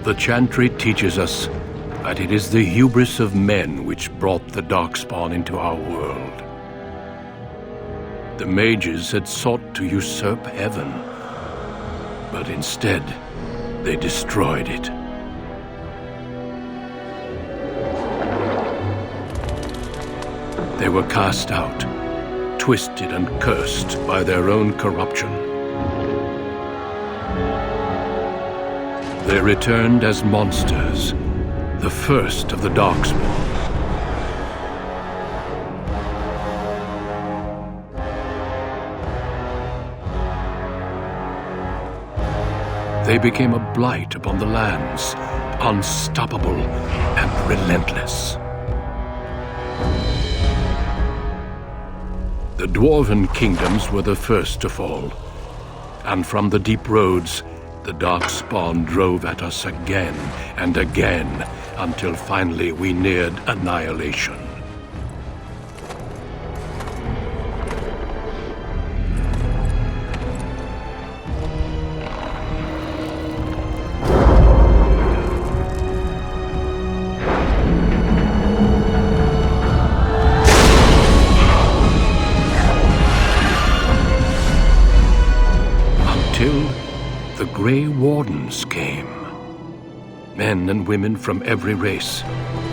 The Chantry teaches us that it is the hubris of men which brought the Darkspawn into our world. The mages had sought to usurp heaven, but instead they destroyed it. They were cast out, twisted and cursed by their own corruption. They returned as monsters, the first of the Darkspawn. They became a blight upon the lands, unstoppable and relentless. The Dwarven kingdoms were the first to fall, and from the deep roads, the Darkspawn drove at us again and again, until finally we neared annihilation. Until the Grey Wardens came. Men and women from every race,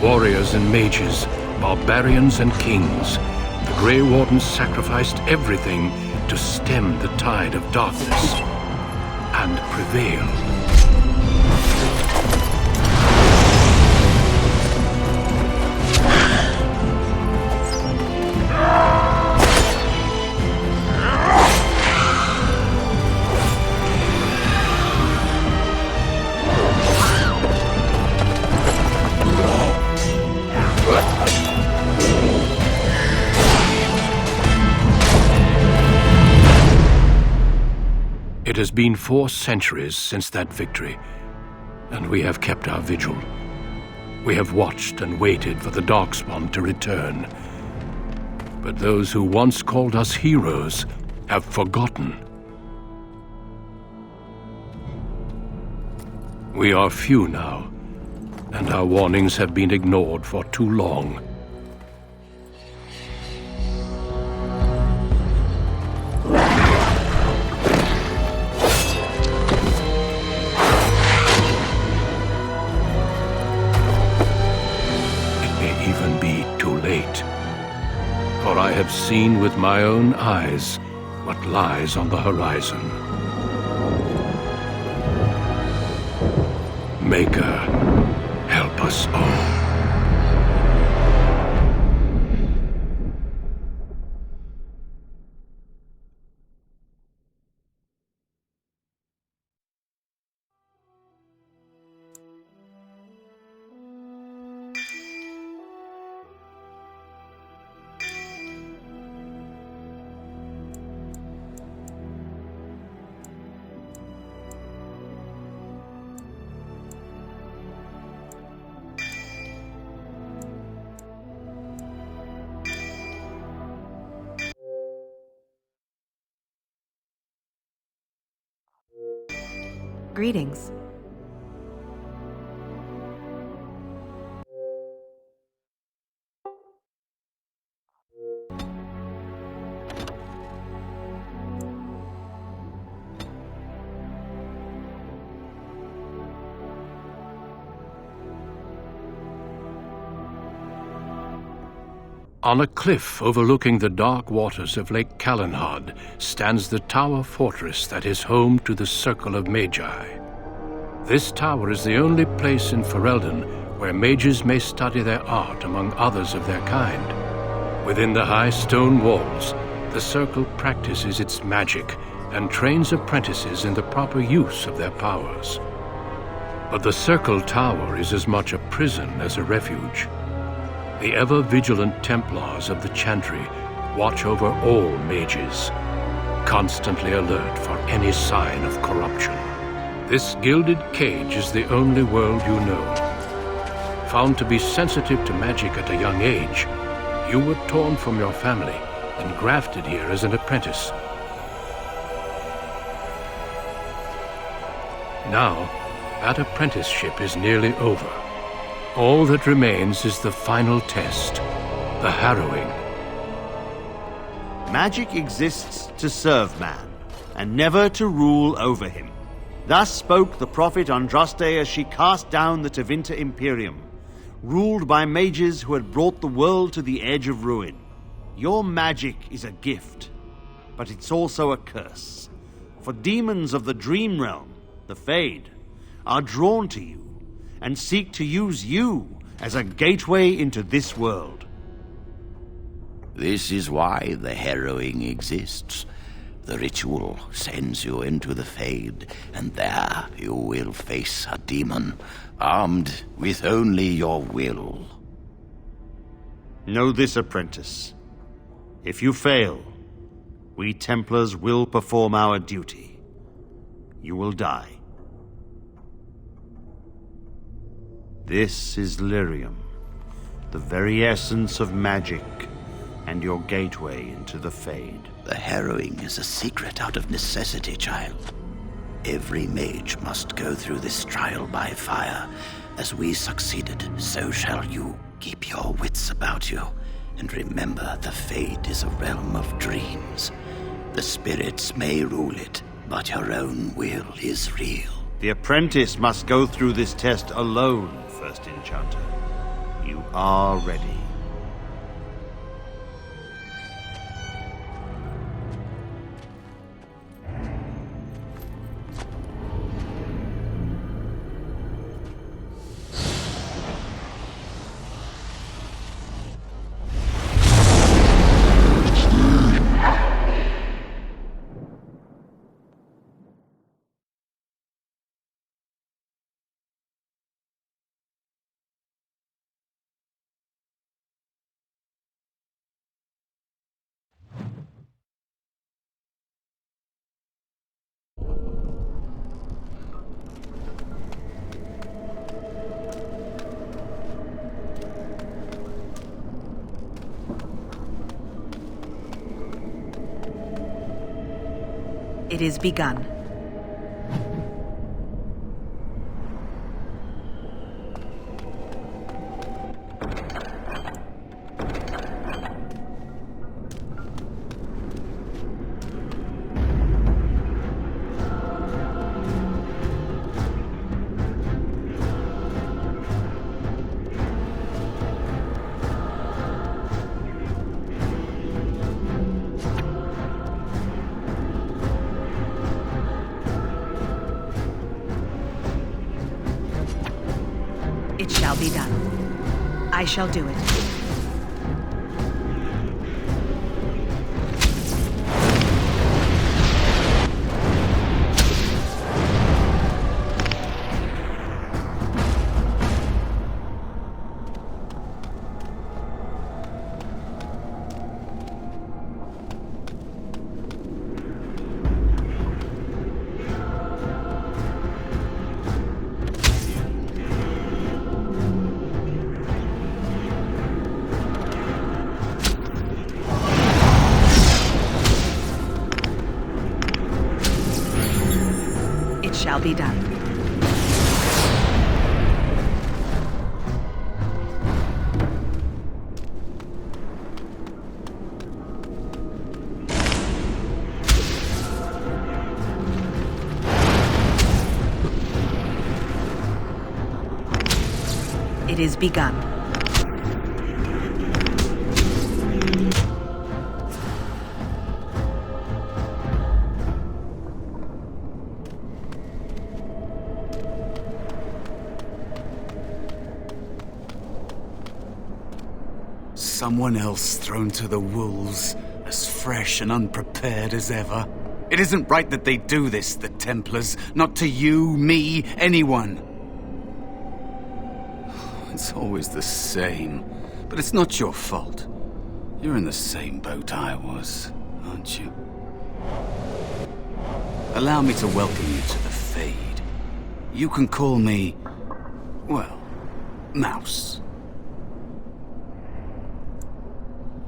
warriors and mages, barbarians and kings. The Grey Wardens sacrificed everything to stem the tide of darkness and prevailed. It has been 4 centuries since that victory, and we have kept our vigil. We have watched and waited for the Darkspawn to return. But those who once called us heroes have forgotten. We are few now, and our warnings have been ignored for too long. Even be too late. For I have seen with my own eyes what lies on the horizon. Maker, help us all. Greetings. On a cliff overlooking the dark waters of Lake Calenhad stands the tower fortress that is home to the Circle of Magi. This tower is the only place in Ferelden where mages may study their art among others of their kind. Within the high stone walls, the Circle practices its magic and trains apprentices in the proper use of their powers. But the Circle Tower is as much a prison as a refuge. The ever-vigilant Templars of the Chantry watch over all mages, constantly alert for any sign of corruption. This gilded cage is the only world you know. Found to be sensitive to magic at a young age, you were torn from your family and grafted here as an apprentice. Now, That apprenticeship is nearly over. All that remains is the final test, the harrowing. Magic exists to serve man, and never to rule over him. Thus spoke the prophet Andraste as she cast down the Tevinter Imperium, ruled by mages who had brought the world to the edge of ruin. Your magic is a gift, but it's also a curse. For demons of the Dream Realm, the Fade, are drawn to you and seek to use you as a gateway into this world. This is why the harrowing exists. The ritual sends you into the Fade, and there you will face a demon, armed with only your will. Know this, apprentice. If you fail, we Templars will perform our duty. You will die. This is Lyrium, the very essence of magic, and your gateway into the Fade. The harrowing is a secret out of necessity, child. Every mage must go through this trial by fire. As we succeeded, so shall you. Keep your wits about you, and remember the Fade is a realm of dreams. The spirits may rule it, but your own will is real. The apprentice must go through this test alone, First Enchanter. You are ready. It is begun. It shall be done. I shall do it. Shall be done. It is begun. Someone else thrown to the wolves, as fresh and unprepared as ever. It isn't right that they do this, the Templars. Not to you, me, anyone. It's always the same. But it's not your fault. You're in the same boat I was, aren't you? Allow me to welcome you to the Fade. You can call me, well, Mouse.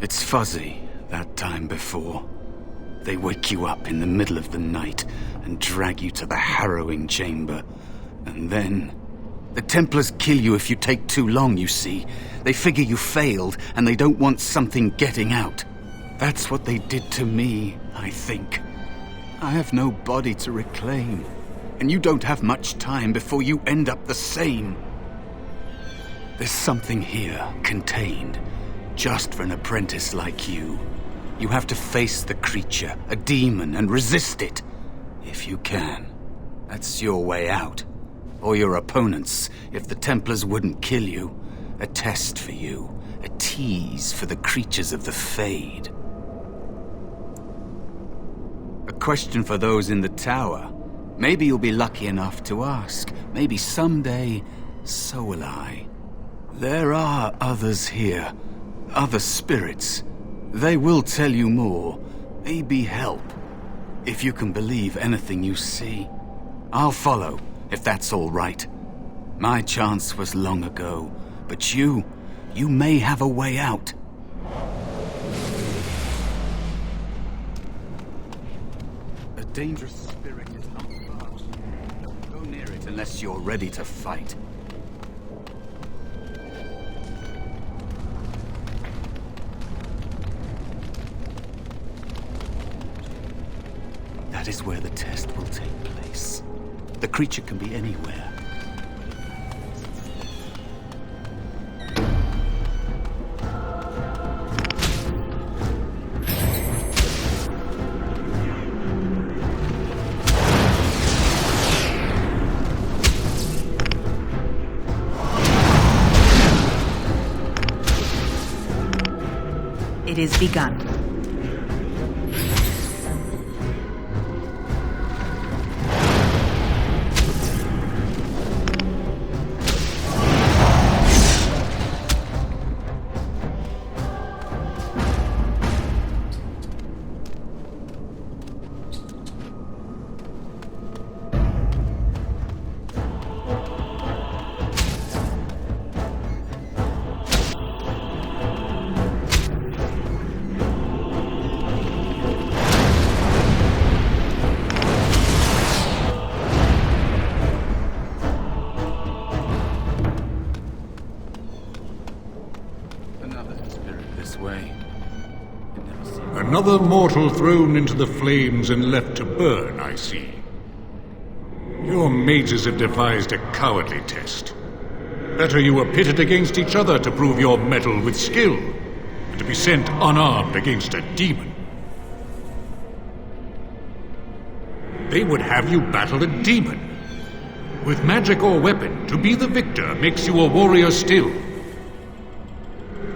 It's fuzzy, that time before. They wake you up in the middle of the night and drag you to the harrowing chamber. And then... the Templars kill you if you take too long, you see. They figure you failed, and they don't want something getting out. That's what they did to me, I think. I have no body to reclaim, and you don't have much time before you end up the same. There's something here, contained, just for an apprentice like you. You have to face the creature, a demon, and resist it. If you can. That's your way out. Or your opponents, if the Templars wouldn't kill you. A test for you. A tease for the creatures of the Fade. A question for those in the tower. Maybe you'll be lucky enough to ask. Maybe someday, so will I. There are others here. Other spirits. They will tell you more. Maybe help. If you can believe anything you see. I'll follow, if that's all right. My chance was long ago, but you may have a way out. A dangerous spirit is not far. Don't go near it unless you're ready to fight. That is where the test will take place. The creature can be anywhere. It is begun. Another mortal thrown into the flames and left to burn, I see. Your mages have devised a cowardly test. Better you were pitted against each other to prove your mettle with skill, than to be sent unarmed against a demon. They would have you battle a demon. With magic or weapon, to be the victor makes you a warrior still.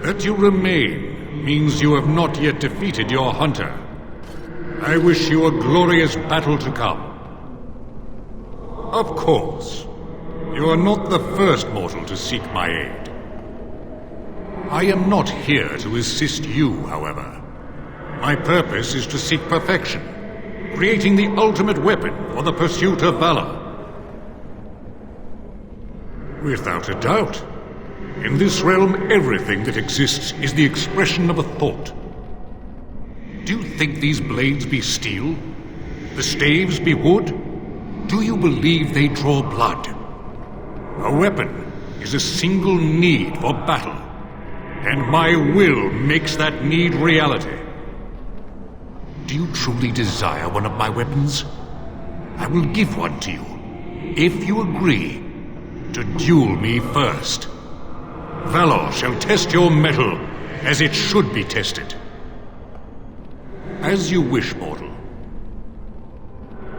That you remain means you have not yet defeated your hunter. I wish you a glorious battle to come. Of course, you are not the first mortal to seek my aid. I am not here to assist you, however. My purpose is to seek perfection, creating the ultimate weapon for the pursuit of valor. Without a doubt, in this realm, everything that exists is the expression of a thought. Do you think these blades be steel? The staves be wood? Do you believe they draw blood? A weapon is a single need for battle, and my will makes that need reality. Do you truly desire one of my weapons? I will give one to you, if you agree to duel me first. Valor shall test your mettle as it should be tested. As you wish, mortal.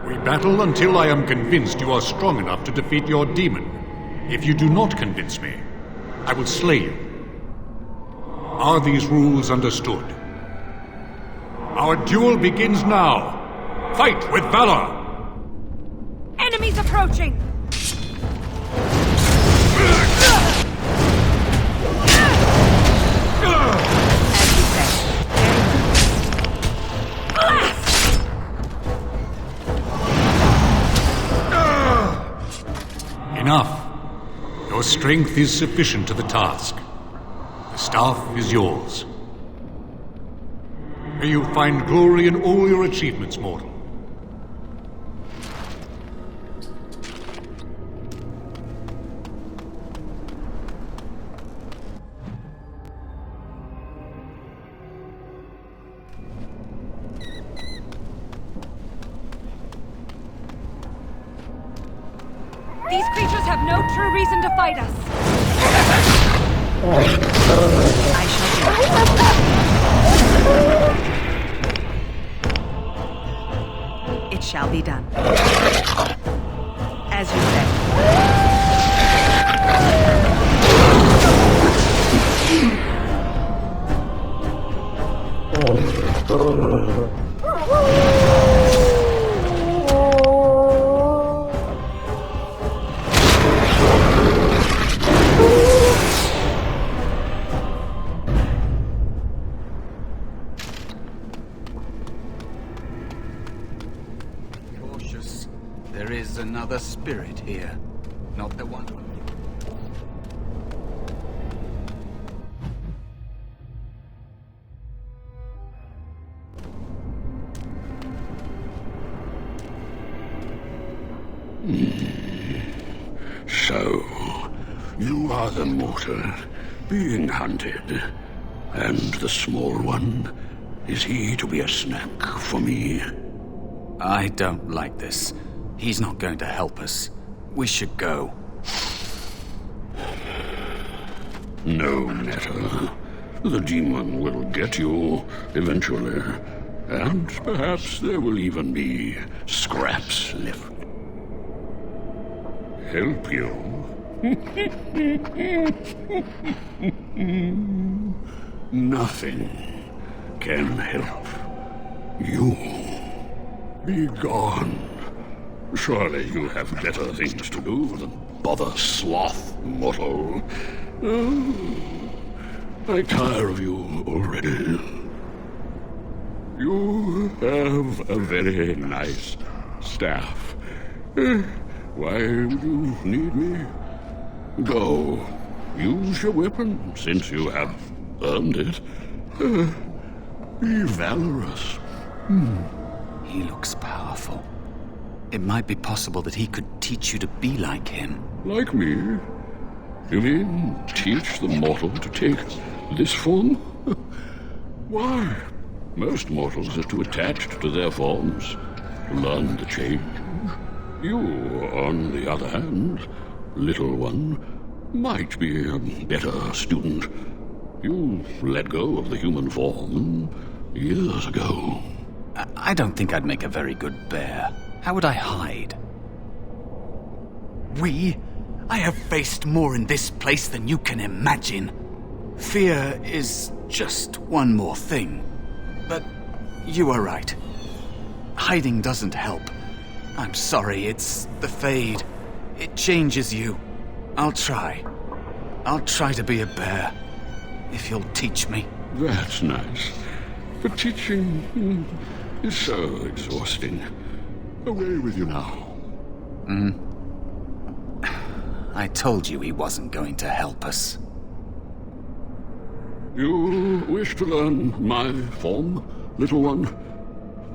We battle until I am convinced you are strong enough to defeat your demon. If you do not convince me, I will slay you. Are these rules understood? Our duel begins now. Fight with valor! Enemies approaching! Enough. Your strength is sufficient to the task. The staff is yours. May you find glory in all your achievements, mortal. These creatures have no true reason to fight us. I shall do it. It shall be done. As you say. Cautious. There is another spirit here. Not the one. So, you are the mortal being hunted. And the small one, is he to be a snack for me? I don't like this. He's not going to help us. We should go. No matter. The demon will get you eventually. And perhaps there will even be scraps left. Help you? Nothing can help you. Be gone. Surely you have better things to do than bother sloth, mortal. Oh, I tire of you already. You have a very nice staff. Why would you need me? Go. Use your weapon, since you have earned it. Be valorous. He looks powerful. It might be possible that he could teach you to be like him. Like me? You mean teach the mortal to take this form? Why? Most mortals are too attached to their forms to learn the change. You, on the other hand, little one, might be a better student. You let go of the human form years ago. I don't think I'd make a very good bear. How would I hide? I have faced more in this place than you can imagine. Fear is just one more thing. But you are right. Hiding doesn't help. I'm sorry, it's the Fade. It changes you. I'll try. I'll try to be a bear. If you'll teach me. That's nice. But teaching is so exhausting. Away with you now. I told you he wasn't going to help us. You wish to learn my form, little one?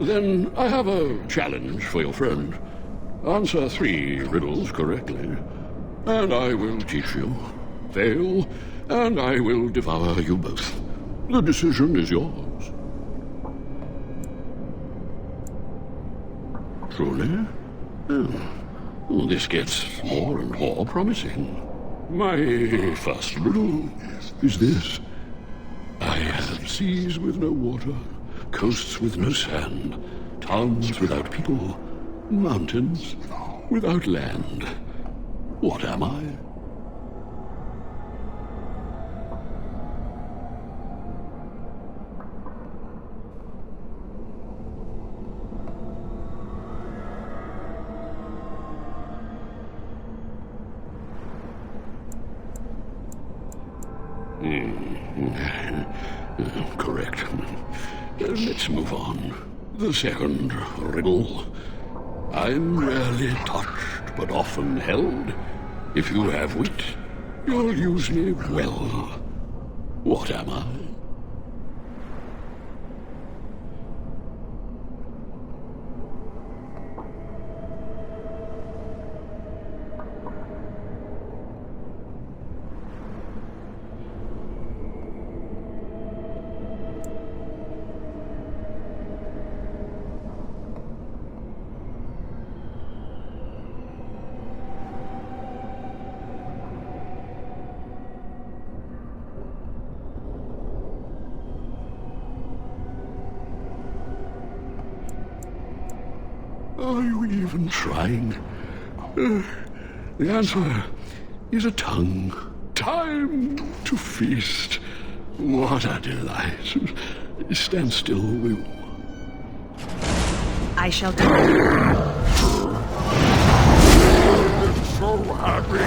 Then I have a challenge for your friend. Answer 3 riddles correctly, and I will teach you. Fail, and I will devour you both. The decision is yours. Truly? Oh, this gets more and more promising. My first riddle is this. I have seas with no water, coasts with no sand, towns without people, mountains without land. What am I? Correct. Let's move on. The second riddle. I'm rarely touched, but often held. If you have wit, you'll use me well. What am I? Are you even trying? The answer is a tongue. Time to feast. What a delight. Stand still, will you? I shall do it. So happy.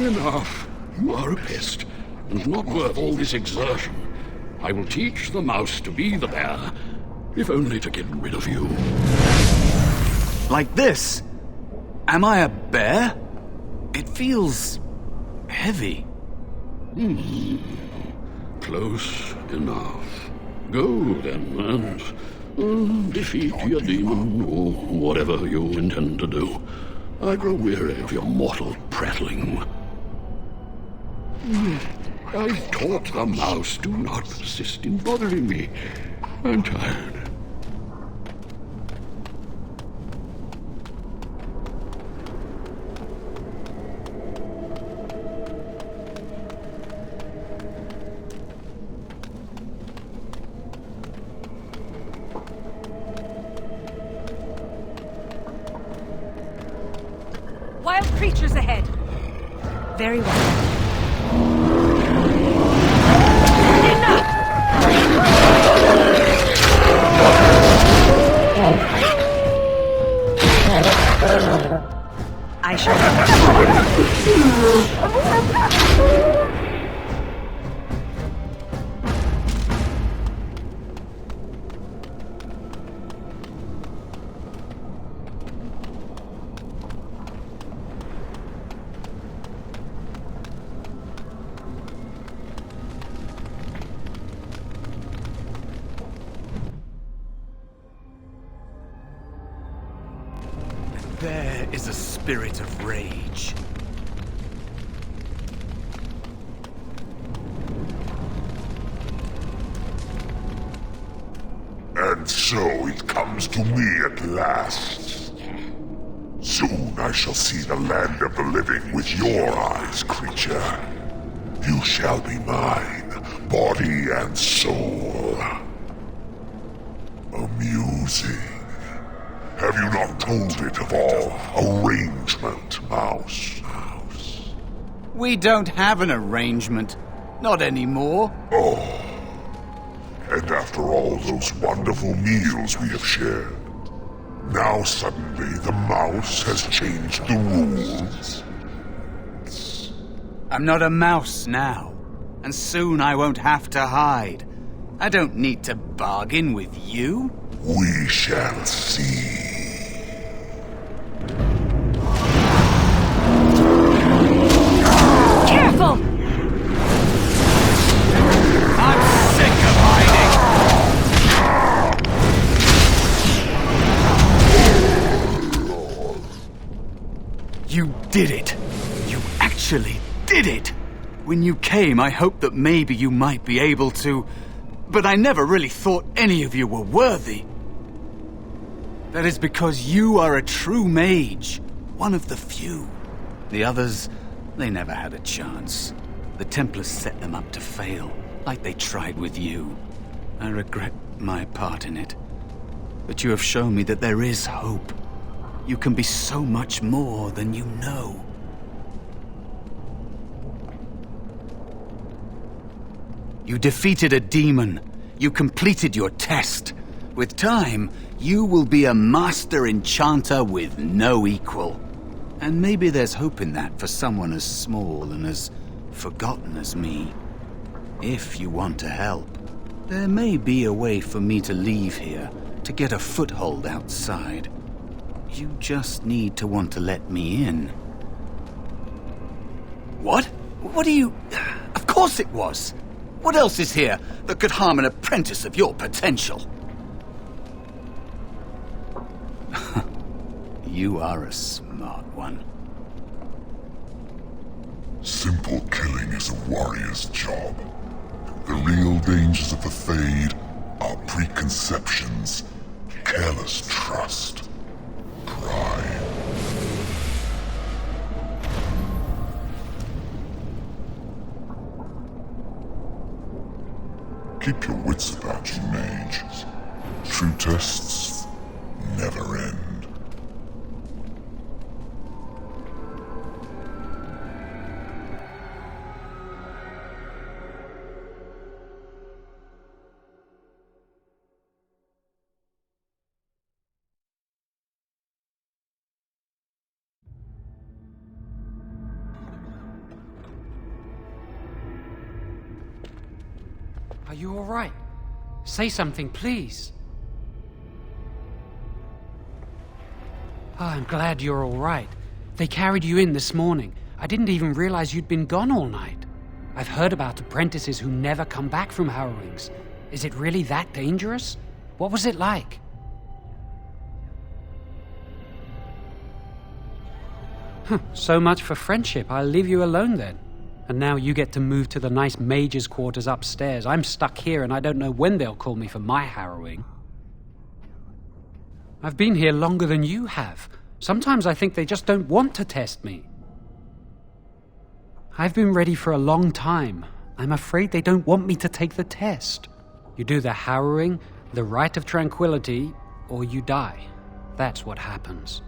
Enough. You are a pest, and not worth all this exertion. I will teach the mouse to be the bear, if only to get rid of you. Like this? Am I a bear? It feels heavy. Close enough. Go then, and defeat your demon, or whatever you intend to do. I grow weary of your mortal prattling. I've taught the mouse, do not persist in bothering me. I'm tired. Wild creatures ahead. Very well. I shall. There is a spirit of rage. And so it comes to me at last. Soon I shall see the land of the living with your eyes, creature. You shall be mine, body and soul. Amusing. Have you not told it of our arrangement, Mouse? We don't have an arrangement. Not anymore. Oh. And after all those wonderful meals we have shared, now suddenly the mouse has changed the rules? I'm not a mouse now. And soon I won't have to hide. I don't need to bargain with you. We shall see. Careful! I'm sick of hiding! You did it! You actually did it! When you came, I hoped that maybe you might be able to... But I never really thought any of you were worthy. That is because you are a true mage. One of the few. The others, they never had a chance. The Templars set them up to fail, like they tried with you. I regret my part in it. But you have shown me that there is hope. You can be so much more than you know. You defeated a demon. You completed your test. With time, you will be a master enchanter with no equal. And maybe there's hope in that for someone as small and as forgotten as me. If you want to help, there may be a way for me to leave here, to get a foothold outside. You just need to want to let me in. What? What do you... Of course it was! What else is here that could harm an apprentice of your potential? You are a smart one. Simple killing is a warrior's job. The real dangers of the Fade are preconceptions, careless trust, pride. Keep your wits about you, mage. True tests never end. Are you all right? Say something, please. I'm glad you're all right. They carried you in this morning. I didn't even realize you'd been gone all night. I've heard about apprentices who never come back from harrowings. Is it really that dangerous? What was it like? So much for friendship. I'll leave you alone then. And now you get to move to the nice mage's quarters upstairs. I'm stuck here and I don't know when they'll call me for my harrowing. I've been here longer than you have. Sometimes I think they just don't want to test me. I've been ready for a long time. I'm afraid they don't want me to take the test. You do the harrowing, the rite of tranquility, or you die. That's what happens.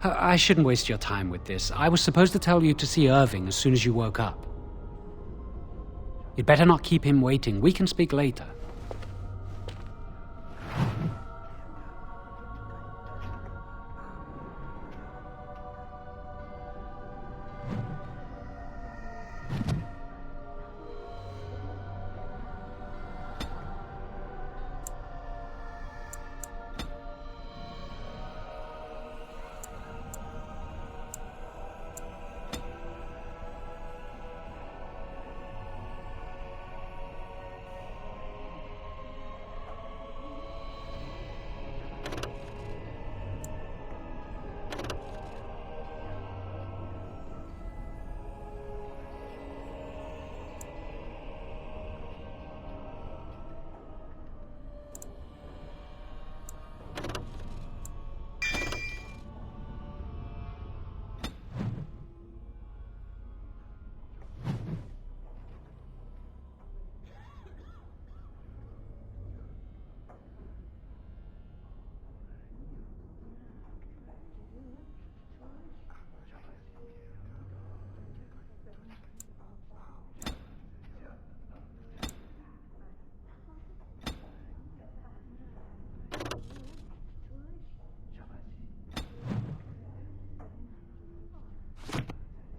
I shouldn't waste your time with this. I was supposed to tell you to see Irving as soon as you woke up. You'd better not keep him waiting. We can speak later.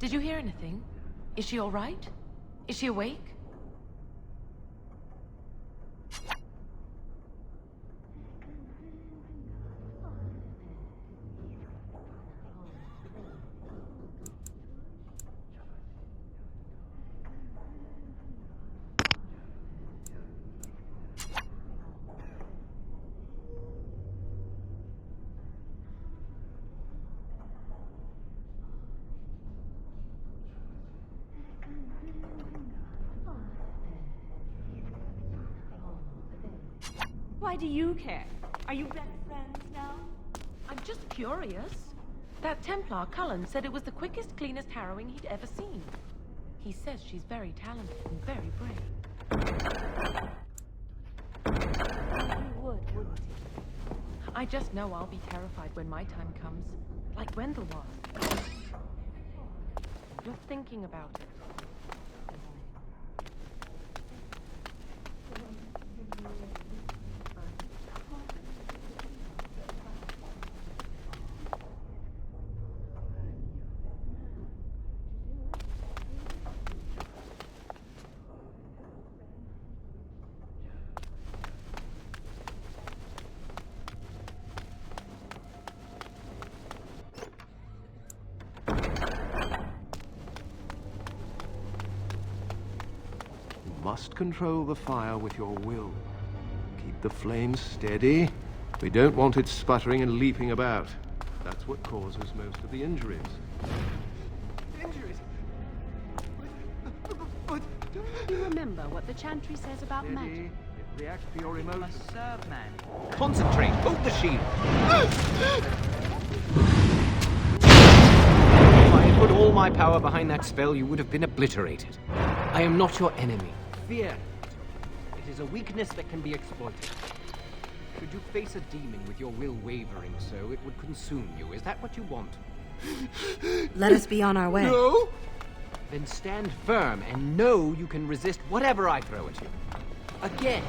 Did you hear anything? Is she all right? Is she awake? Why do you care? Are you best friends now? I'm just curious. That Templar, Cullen, said it was the quickest, cleanest harrowing he'd ever seen. He says she's very talented and very brave. You would, wouldn't you? I just know I'll be terrified when my time comes. Like Wendell was. Just thinking about it. Must control the fire with your will. Keep the flames steady. We don't want it sputtering and leaping about. That's what causes most of the injuries. Injuries? But You remember what the chantry says about magic? It reacts to your emotions. must serve, man. Concentrate. Hold the shield. If I had put all my power behind that spell, you would have been obliterated. I am not your enemy. Fear. It is a weakness that can be exploited. Should you face a demon with your will wavering so, it would consume you. Is that what you want? Let us be on our way. No! Then stand firm and know you can resist whatever I throw at you. Again!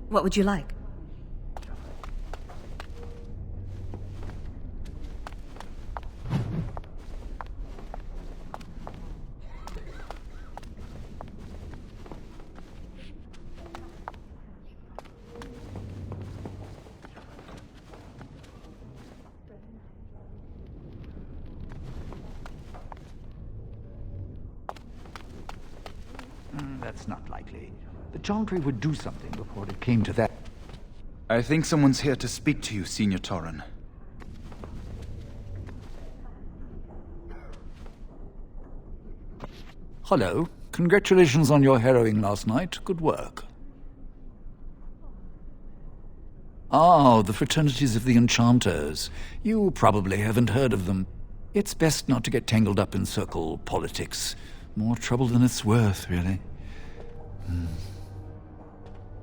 What would you like? That's not likely. The Chantry would do something before it came to that. I think someone's here to speak to you, Senior Torren. Hello. Congratulations on your harrowing last night. Good work. Ah, the Fraternities of the Enchanters. You probably haven't heard of them. It's best not to get tangled up in circle politics. More trouble than it's worth, really.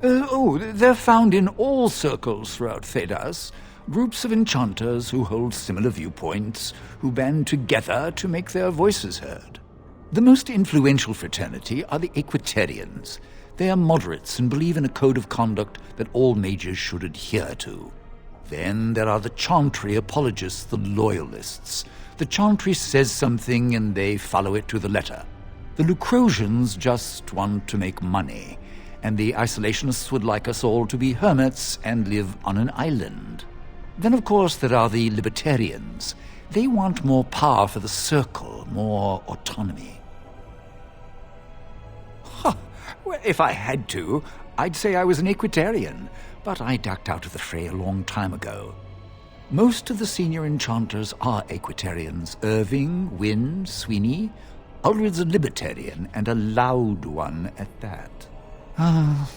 They're found in all circles throughout Thedas. Groups of enchanters who hold similar viewpoints, who band together to make their voices heard. The most influential fraternity are the Equitarians. They are moderates and believe in a code of conduct that all mages should adhere to. Then there are the Chantry apologists, the Loyalists. The Chantry says something and they follow it to the letter. The Lucrosians just want to make money, and the Isolationists would like us all to be hermits and live on an island. Then, of course, there are the Libertarians. They want more power for the Circle, more autonomy. Well, if I had to, I'd say I was an Equitarian, but I ducked out of the fray a long time ago. Most of the senior enchanters are Equitarians. Irving, Wynne, Sweeney. Ulrid's a Libertarian, and a loud one at that.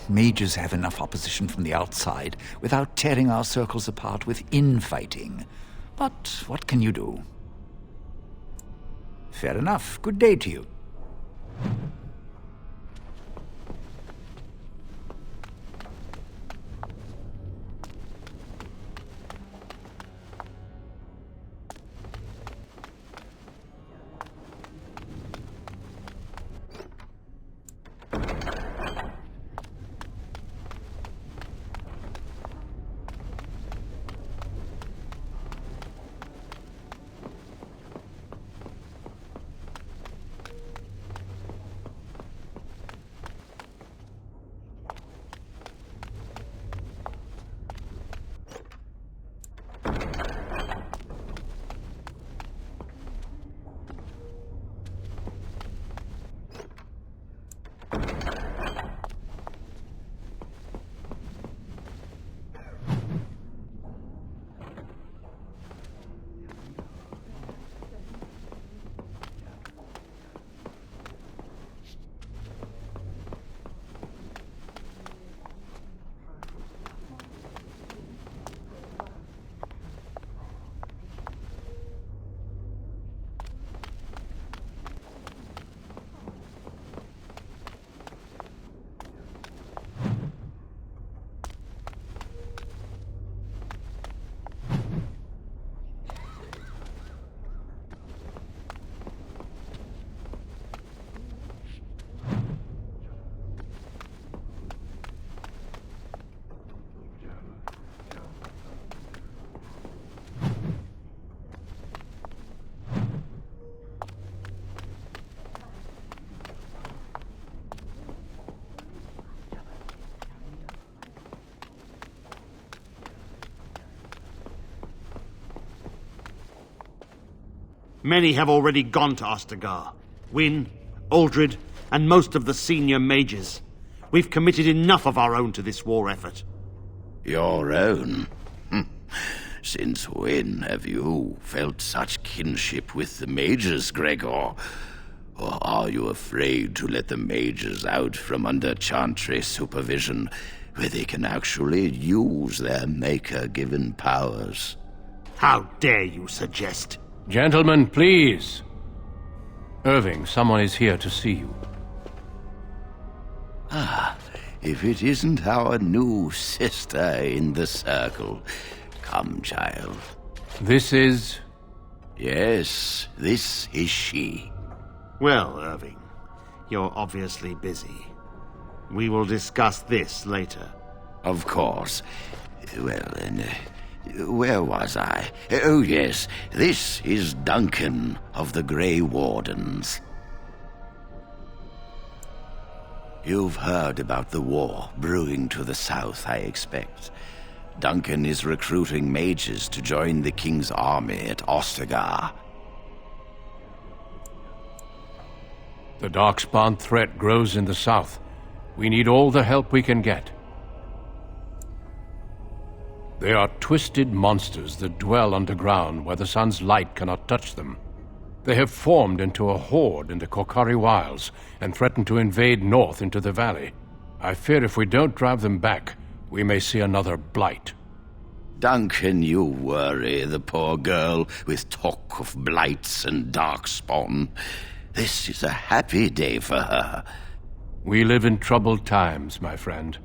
Mages have enough opposition from the outside without tearing our circles apart with infighting. But what can you do? Fair enough. Good day to you. Many have already gone to Ostagar. Wynne, Aldred, and most of the senior mages. We've committed enough of our own to this war effort. Your own? Since when have you felt such kinship with the mages, Gregor? Or are you afraid to let the mages out from under Chantry supervision, where they can actually use their Maker-given powers? How dare you suggest? Gentlemen, please. Irving, someone is here to see you. Ah, if it isn't our new sister in the circle. Come, child. This is... Yes, this is she. Well, Irving, you're obviously busy. We will discuss this later. Of course. Well, then, where was I? Oh, yes, this is Duncan of the Grey Wardens. You've heard about the war brewing to the south, I expect. Duncan is recruiting mages to join the King's army at Ostagar. The Darkspawn threat grows in the south. We need all the help we can get. They are twisted monsters that dwell underground where the sun's light cannot touch them. They have formed into a horde in the Korcari Wilds and threaten to invade north into the valley. I fear if we don't drive them back, we may see another blight. Duncan, you worry the poor girl with talk of blights and darkspawn. This is a happy day for her. We live in troubled times, my friend.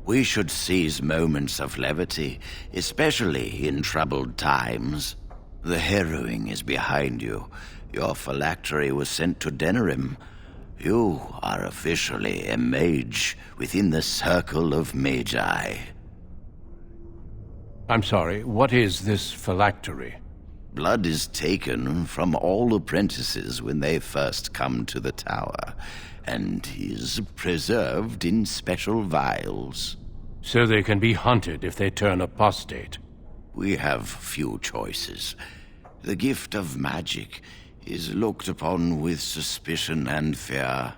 We should seize moments of levity, especially in troubled times. The harrowing is behind you. Your phylactery was sent to Denerim. You are officially a mage within the circle of magi. I'm sorry, what is this phylactery? Blood is taken from all apprentices when they first come to the tower, and is preserved in special vials. So they can be hunted if they turn apostate. We have few choices. The gift of magic is looked upon with suspicion and fear.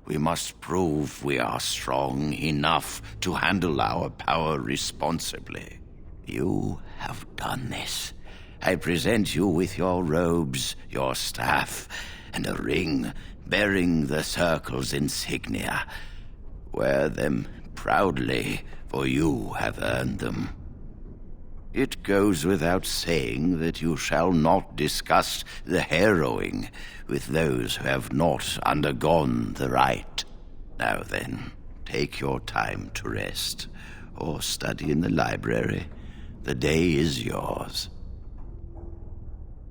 We must prove we are strong enough to handle our power responsibly. You have done this. I present you with your robes, your staff, and a ring bearing the Circle's insignia. Wear them proudly, for you have earned them. It goes without saying that you shall not discuss the harrowing with those who have not undergone the rite. Now then, take your time to rest, or study in the library. The day is yours.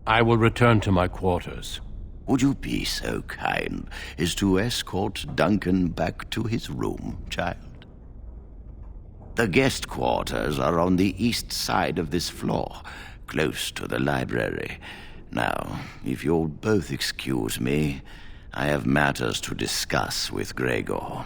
I will return to my quarters. Would you be so kind as to escort Duncan back to his room, child? The guest quarters are on the east side of this floor, close to the library. Now, if you'll both excuse me, I have matters to discuss with Gregor.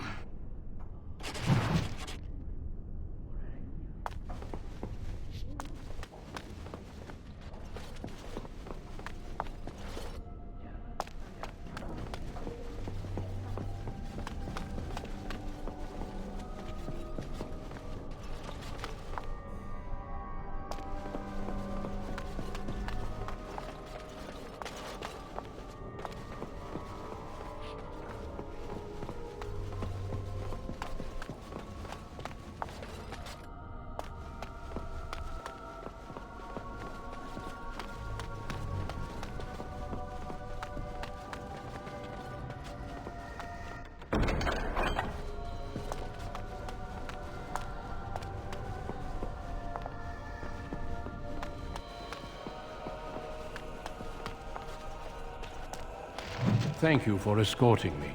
Thank you for escorting me.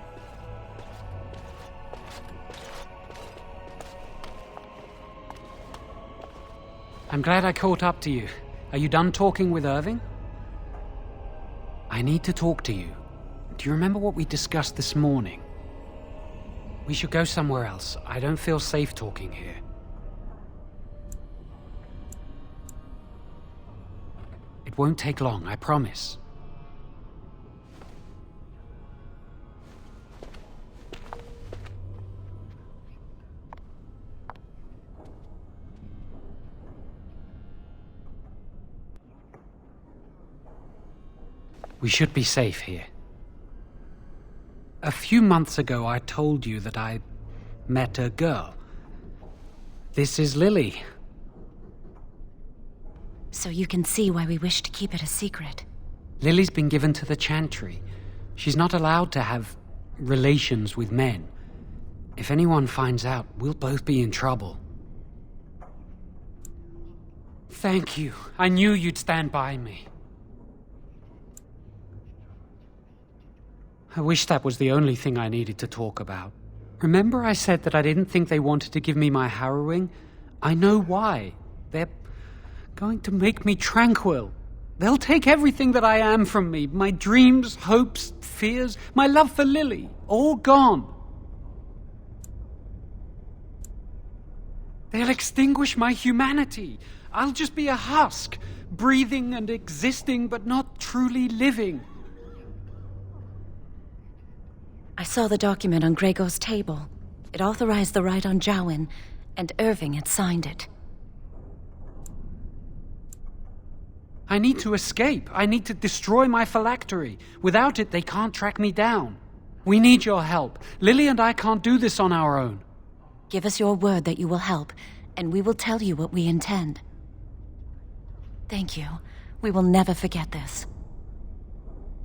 I'm glad I caught up to you. Are you done talking with Irving? I need to talk to you. Do you remember what we discussed this morning? We should go somewhere else. I don't feel safe talking here. It won't take long, I promise. We should be safe here. A few months ago, I told you that I met a girl. This is Lily. So you can see why we wish to keep it a secret. Lily's been given to the Chantry. She's not allowed to have relations with men. If anyone finds out, we'll both be in trouble. Thank you. I knew you'd stand by me. I wish that was the only thing I needed to talk about. Remember I said that I didn't think they wanted to give me my harrowing? I know why. They're going to make me tranquil. They'll take everything that I am from me. My dreams, hopes, fears, my love for Lily. All gone. They'll extinguish my humanity. I'll just be a husk, breathing and existing, but not truly living. I saw the document on Gregor's table. It authorized the right on Jowen, and Irving had signed it. I need to escape. I need to destroy my phylactery. Without it, they can't track me down. We need your help. Lily and I can't do this on our own. Give us your word that you will help, and we will tell you what we intend. Thank you. We will never forget this.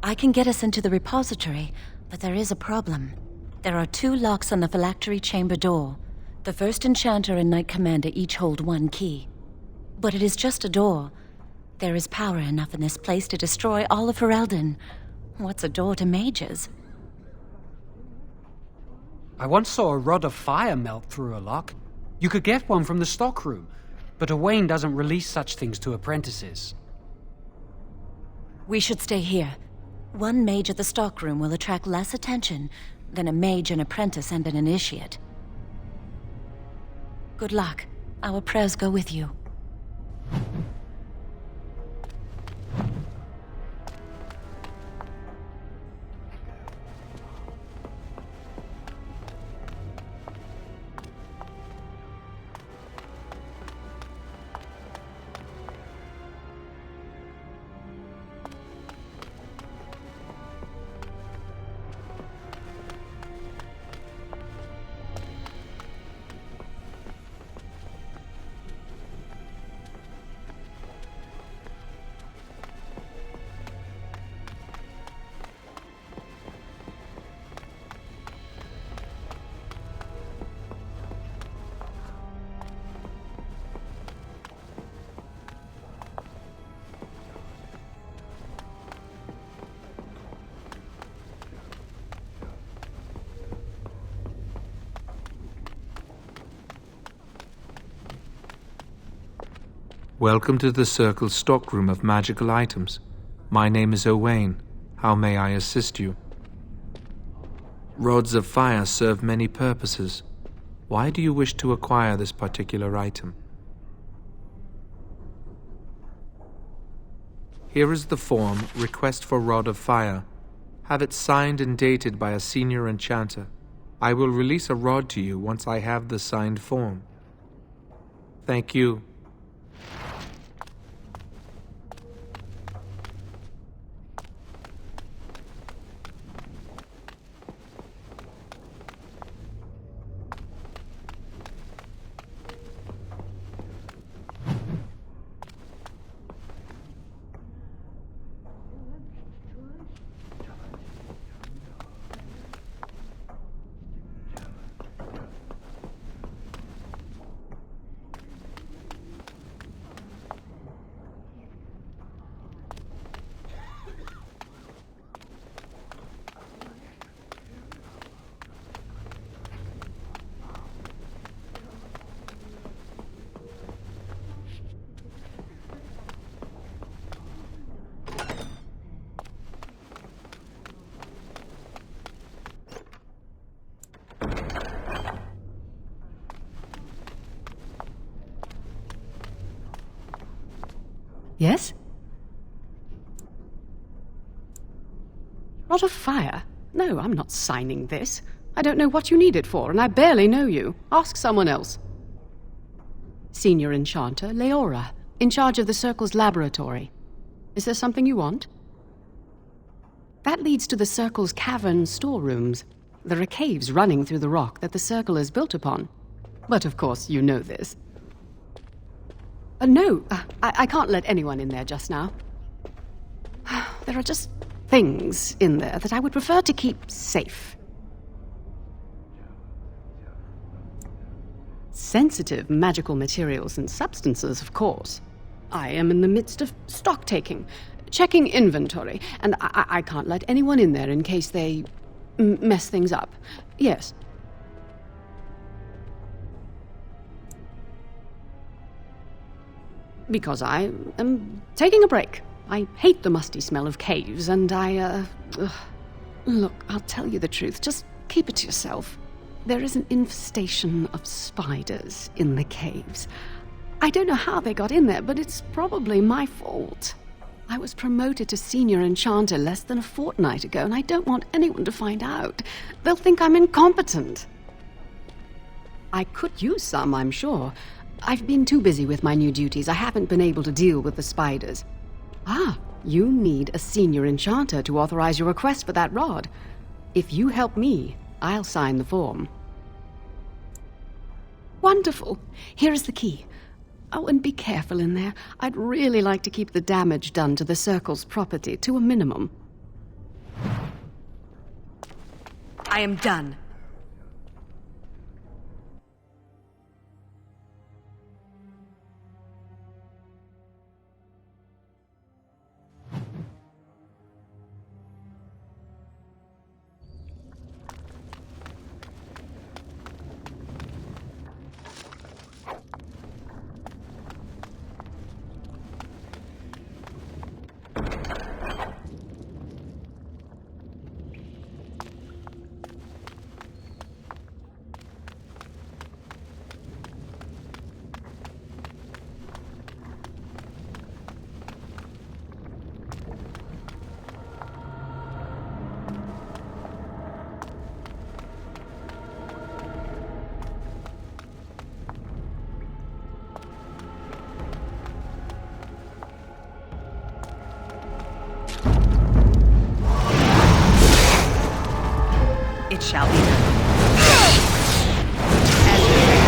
I can get us into the repository, but there is a problem. There are 2 locks on the phylactery chamber door. The First Enchanter and Knight Commander each hold 1 key. But it is just a door. There is power enough in this place to destroy all of Ferelden. What's a door to mages? I once saw a rod of fire melt through a lock. You could get one from the stockroom, but Owain doesn't release such things to apprentices. We should stay here. 1 mage at the stockroom will attract less attention than a mage, an apprentice, and an initiate. Good luck. Our prayers go with you. Welcome to the Circle's stockroom of magical items. My name is Owain. How may I assist you? Rods of fire serve many purposes. Why do you wish to acquire this particular item? Here is the form, Request for Rod of Fire. Have it signed and dated by a senior enchanter. I will release a rod to you once I have the signed form. Thank you. Yes? Rod of Fire? No, I'm not signing this. I don't know what you need it for, and I barely know you. Ask someone else. Senior Enchanter, Leora, in charge of the Circle's laboratory. Is there something you want? That leads to the Circle's cavern storerooms. There are caves running through the rock that the Circle is built upon. But of course, you know this. No, I can't let anyone in there just now. There are just things in there that I would prefer to keep safe. Sensitive magical materials and substances, of course. I am in the midst of stock-taking, checking inventory, and I can't let anyone in there in case they mess things up. Yes. Because I am taking a break. I hate the musty smell of caves, and Look, I'll tell you the truth. Just keep it to yourself. There is an infestation of spiders in the caves. I don't know how they got in there, but it's probably my fault. I was promoted to senior enchanter less than a fortnight ago, and I don't want anyone to find out. They'll think I'm incompetent. I could use some, I'm sure. I've been too busy with my new duties. I haven't been able to deal with the spiders. Ah, you need a senior enchanter to authorize your request for that rod. If you help me, I'll sign the form. Wonderful. Here is the key. Oh, and be careful in there. I'd really like to keep the damage done to the Circle's property to a minimum. I am done. It shall be done. As you say.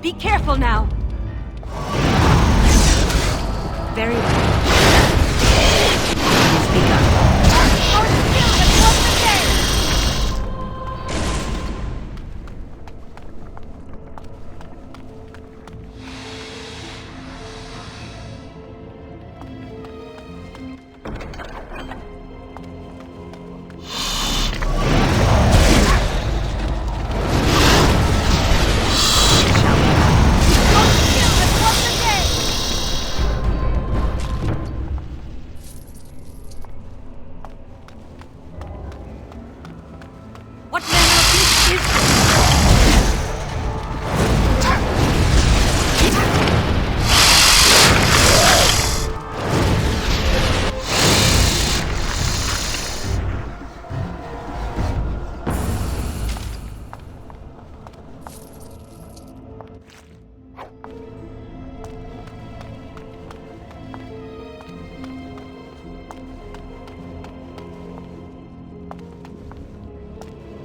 Be careful now. Very well. It's begun.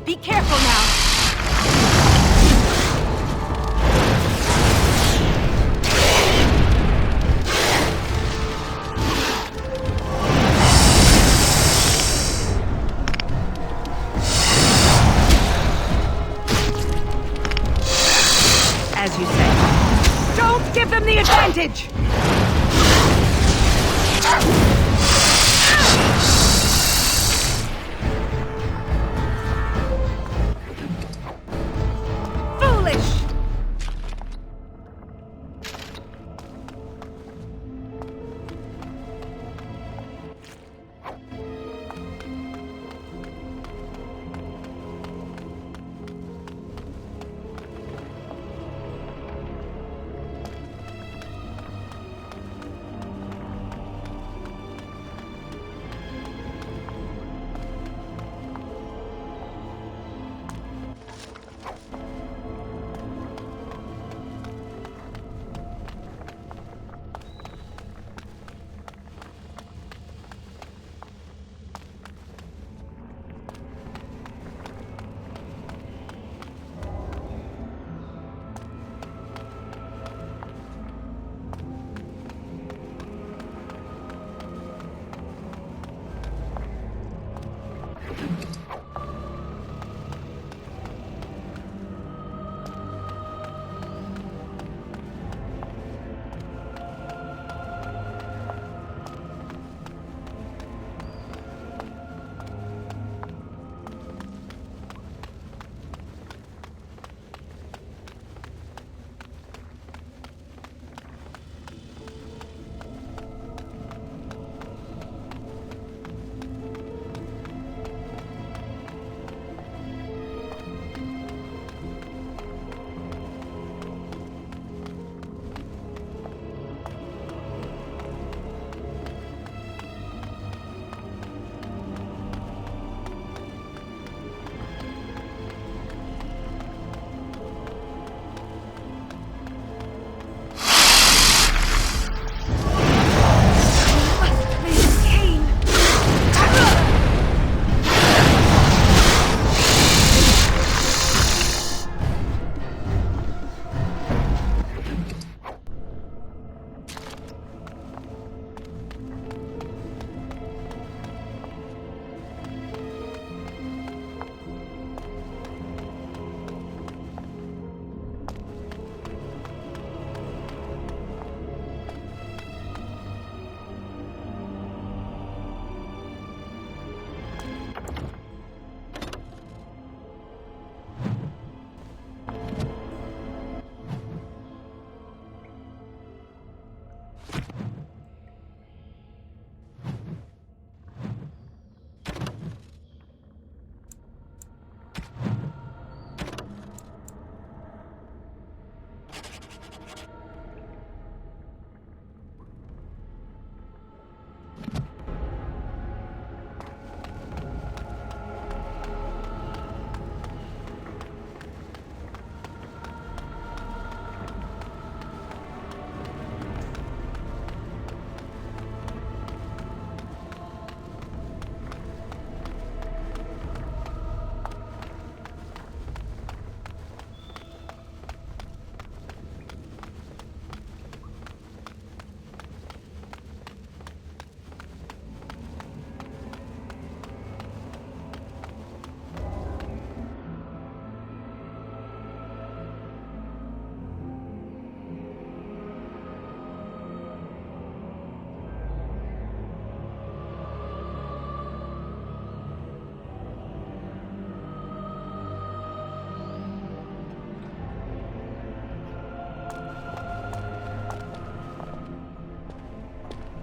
Be careful now. advantage! Foolish!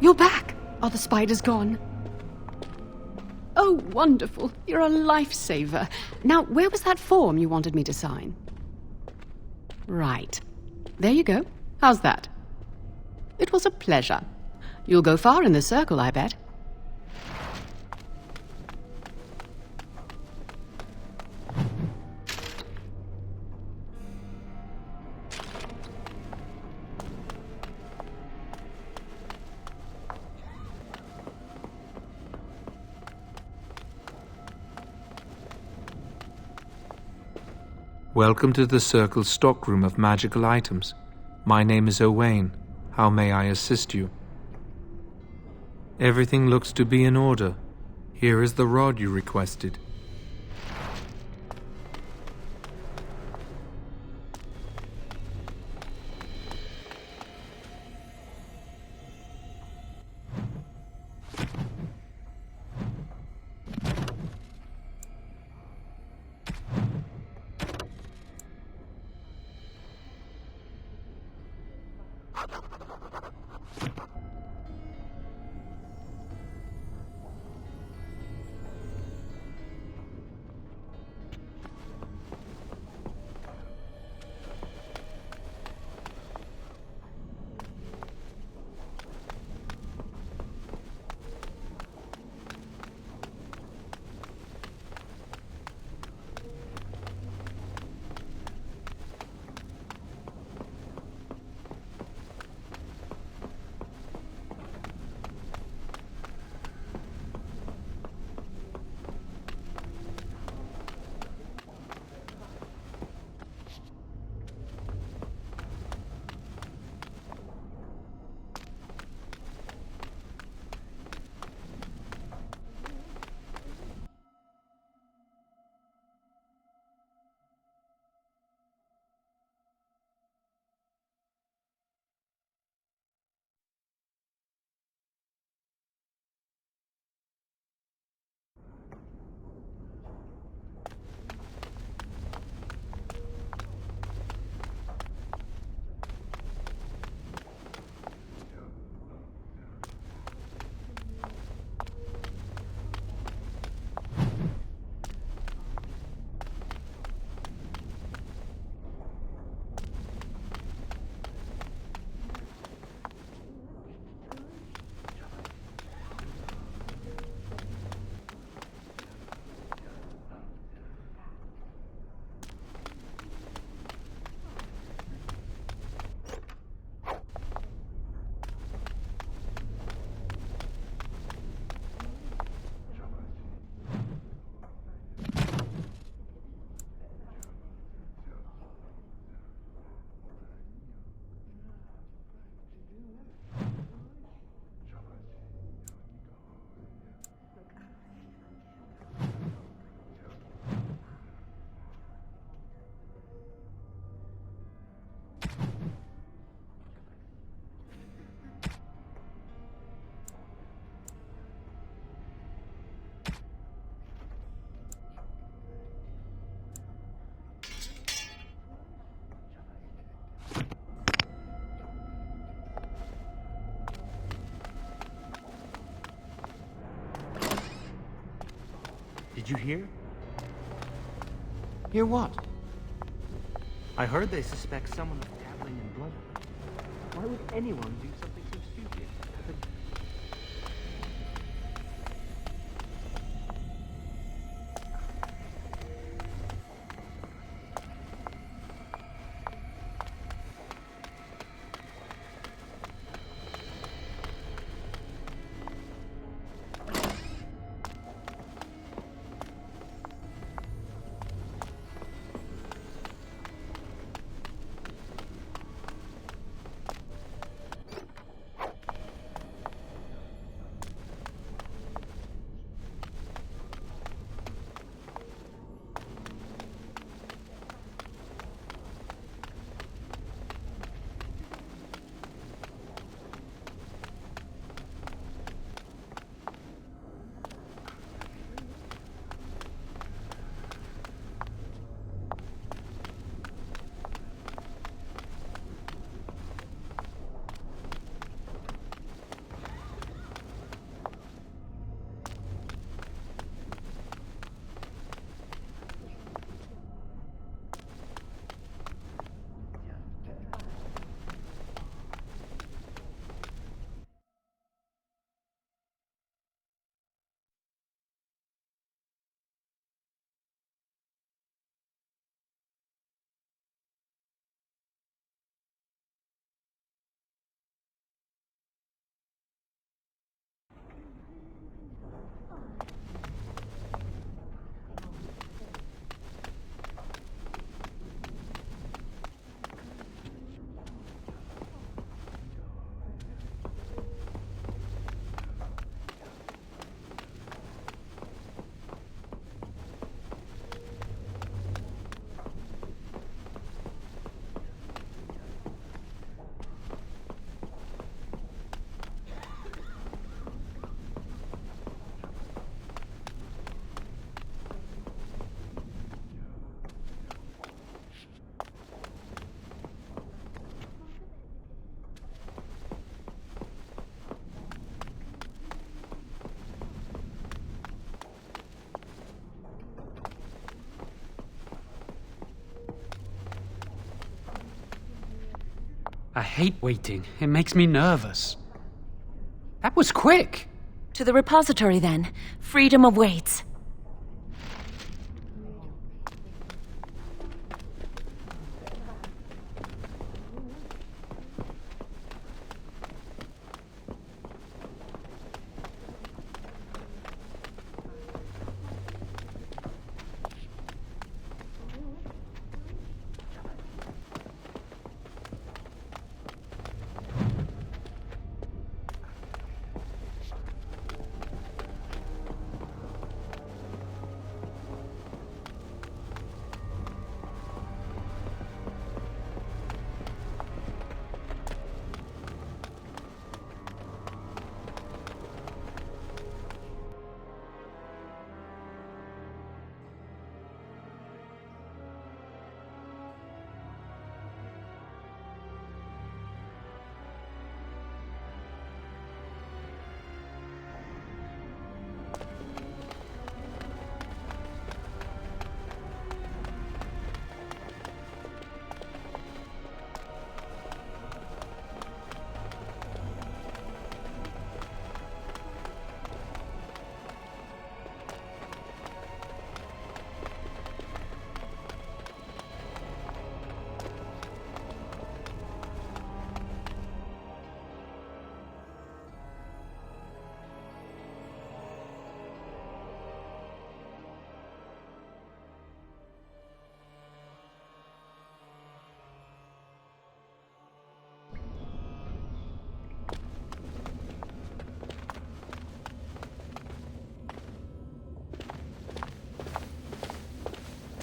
You're back! Are the spiders gone? Oh, wonderful. You're a lifesaver. Now, where was that form you wanted me to sign? Right. There you go. How's that? It was a pleasure. You'll go far in the circle, I bet. Welcome to the Circle's stockroom of magical items. My name is Owain. How may I assist you? Everything looks to be in order. Here is the rod you requested. Did you hear? Hear what? I heard they suspect someone of dabbling in blood. Why would anyone do something so stupid? I hate waiting. It makes me nervous. That was quick. To the repository, then. Freedom awaits.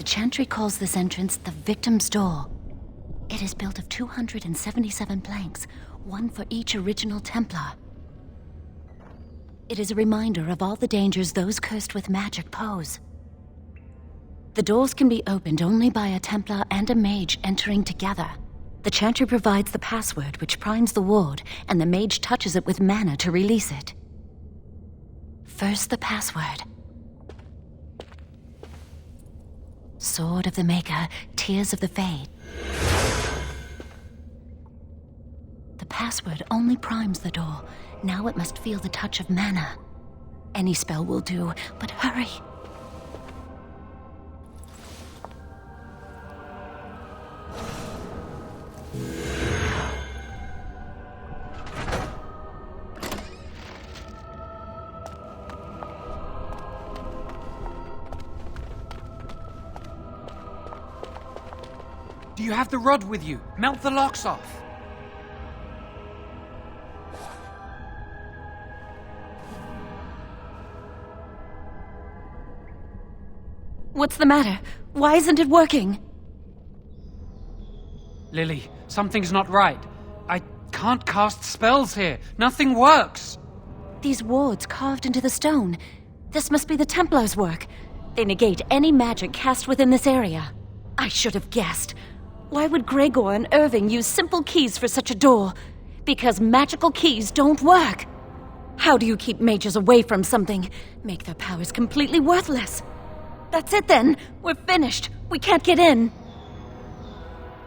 The Chantry calls this entrance the Victim's Door. It is built of 277 planks, one for each original Templar. It is a reminder of all the dangers those cursed with magic pose. The doors can be opened only by a Templar and a mage entering together. The Chantry provides the password which primes the ward, and the mage touches it with mana to release it. First the password. Sword of the Maker, Tears of the Fade. The password only primes the door. Now it must feel the touch of mana. Any spell will do, but hurry. Do you have the rod with you? Melt the locks off. What's the matter? Why isn't it working? Lily, something's not right. I can't cast spells here. Nothing works. These wards carved into the stone. This must be the Templars' work. They negate any magic cast within this area. I should have guessed. Why would Gregor and Irving use simple keys for such a door? Because magical keys don't work. How do you keep mages away from something? Make their powers completely worthless. That's it then. We're finished. We can't get in.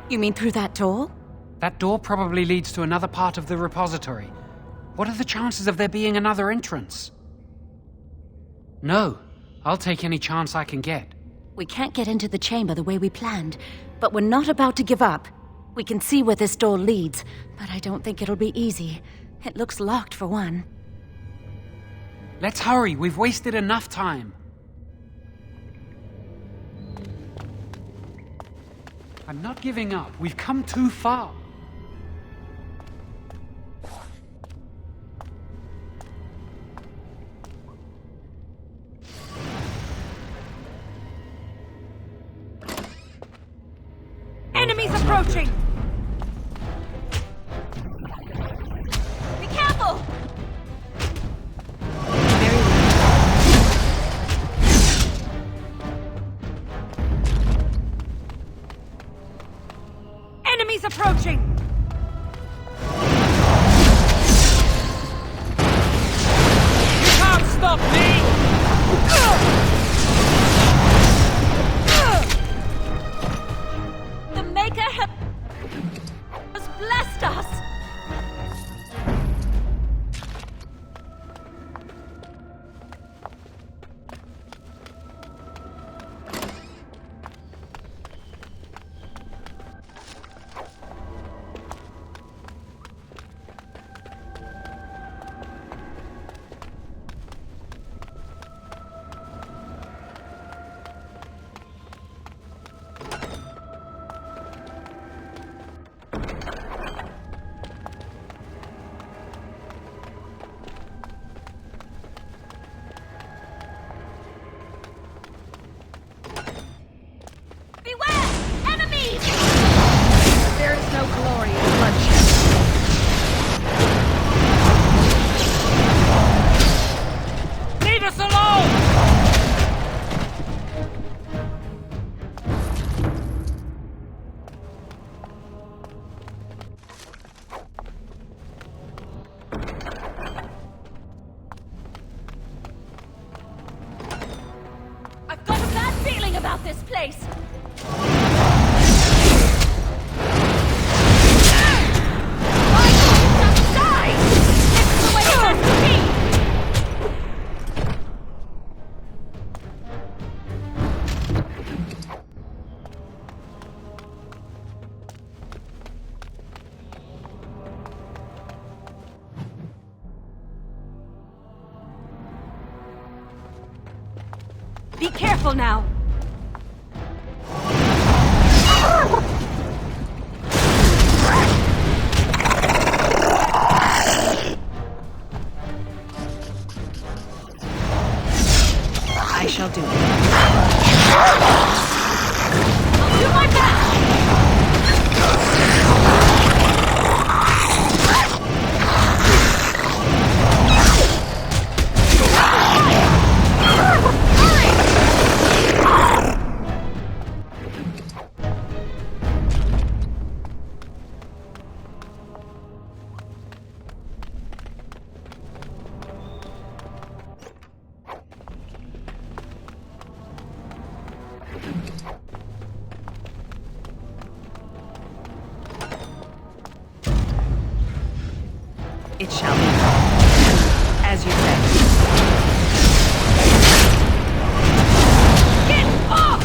You mean through that door? That door probably leads to another part of the repository. What are the chances of there being another entrance? No. I'll take any chance I can get. We can't get into the chamber the way we planned, but we're not about to give up. We can see where this door leads, but I don't think it'll be easy. It looks locked for one. Let's hurry. We've wasted enough time. I'm not giving up. We've come too far. Enemies approaching! Be careful! Enemies approaching! You can't stop me! The Maker has blessed us! There is no glory in bloodshed. Leave us alone! I've got a bad feeling about this place! Be careful now! I shall do it. I'll do my best! It shall be done. As you say. Get off!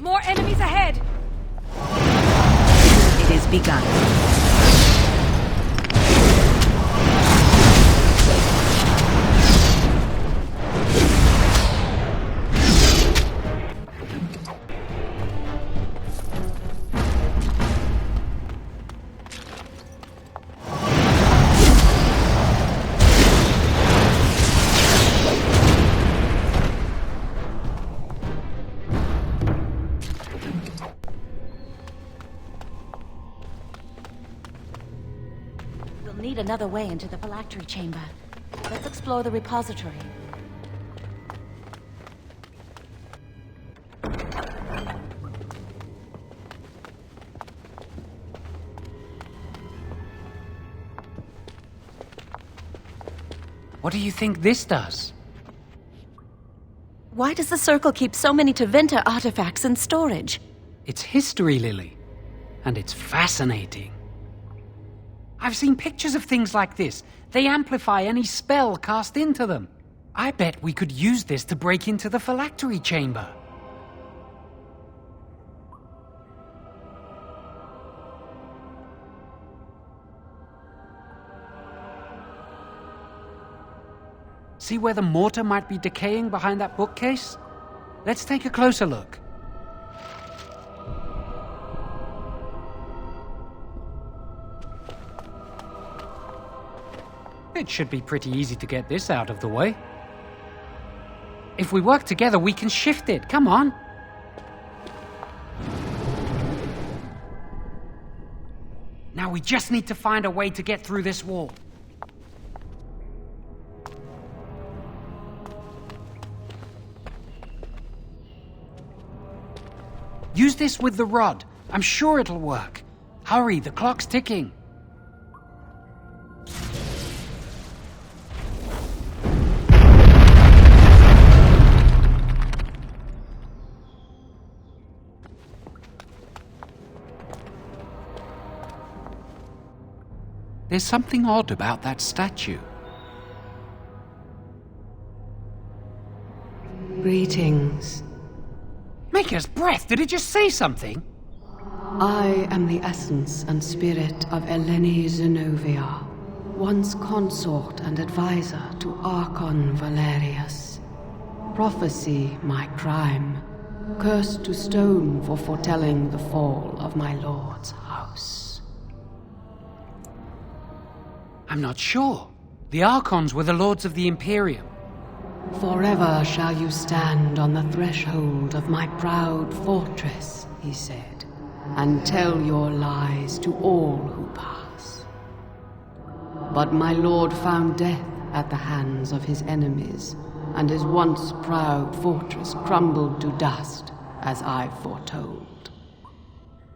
More enemies ahead! It is begun. Need another way into the phylactery chamber. Let's explore the repository. What do you think this does? Why does the Circle keep so many Tevinter artifacts in storage? It's history, Lily. And it's fascinating. I've seen pictures of things like this. They amplify any spell cast into them. I bet we could use this to break into the phylactery chamber. See where the mortar might be decaying behind that bookcase? Let's take a closer look. It should be pretty easy to get this out of the way. If we work together, we can shift it. Come on. Now we just need to find a way to get through this wall. Use this with the rod. I'm sure it'll work. Hurry, the clock's ticking. There's something odd about that statue. Greetings. Maker's breath, did it just say something? I am the essence and spirit of Eleni Zenovia, once consort and advisor to Archon Valerius. Prophecy my crime, cursed to stone for foretelling the fall of my lord's house. I'm not sure. The Archons were the lords of the Imperium. Forever shall you stand on the threshold of my proud fortress, he said, and tell your lies to all who pass. But my lord found death at the hands of his enemies, and his once proud fortress crumbled to dust, as I foretold.